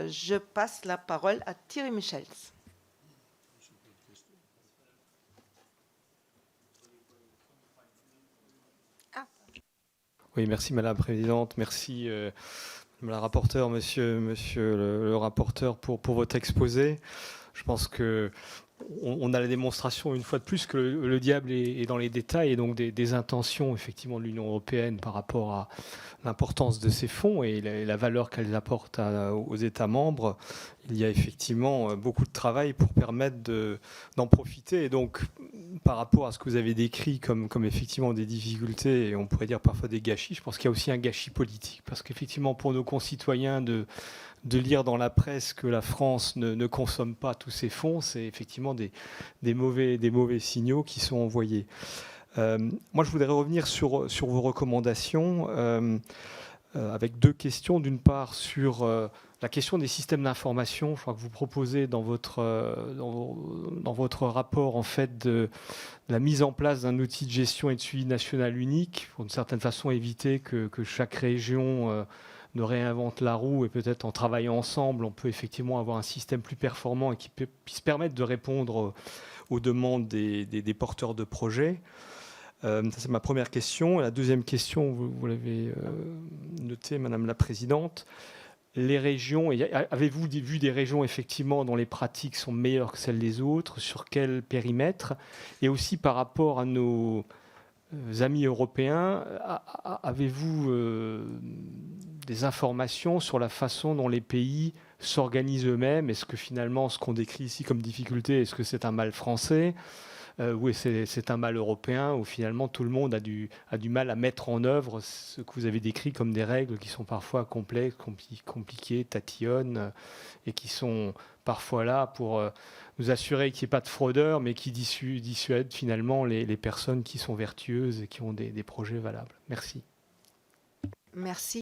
je passe la parole à Thierry Michels. Oui, merci Madame la Présidente, merci Madame la rapporteure, Monsieur le rapporteur pour votre exposé. Je pense que on a la démonstration une fois de plus que le diable est dans les détails et donc des intentions effectivement de l'Union européenne par rapport à l'importance de ces fonds et la valeur qu'elles apportent aux États membres. Il y a effectivement beaucoup de travail pour permettre d'en profiter. Et donc, par rapport à ce que vous avez décrit comme effectivement des difficultés, et on pourrait dire parfois des gâchis, je pense qu'il y a aussi un gâchis politique. Parce qu'effectivement, pour nos concitoyens de lire dans la presse que la France ne consomme pas tous ces fonds, c'est effectivement des mauvais signaux qui sont envoyés. Moi, je voudrais revenir sur vos recommandations avec deux questions. D'une part, sur la question des systèmes d'information. Je crois que vous proposez dans votre rapport, en fait, de la mise en place d'un outil de gestion et de suivi national unique, pour d'une certaine façon éviter que chaque région ne réinvente la roue, et peut-être en travaillant ensemble, on peut effectivement avoir un système plus performant et qui puisse permettre de répondre aux demandes des porteurs de projets. Ça, c'est ma première question. La deuxième question, vous l'avez noté, Madame la Présidente. Les régions, avez-vous vu des régions effectivement dont les pratiques sont meilleures que celles des autres? Sur quel périmètre? Et aussi par rapport à nos amis européens, avez-vous des informations sur la façon dont les pays s'organisent eux-mêmes? Est-ce que finalement ce qu'on décrit ici comme difficulté, est-ce que c'est un mal français? Oui, c'est un mal européen où finalement tout le monde a du mal à mettre en œuvre ce que vous avez décrit comme des règles qui sont parfois complexes, compliquées, tatillonnes, et qui sont parfois là pour nous assurer qu'il n'y ait pas de fraudeurs, mais qui dissuadent finalement les personnes qui sont vertueuses et qui ont des projets valables. Merci. Merci.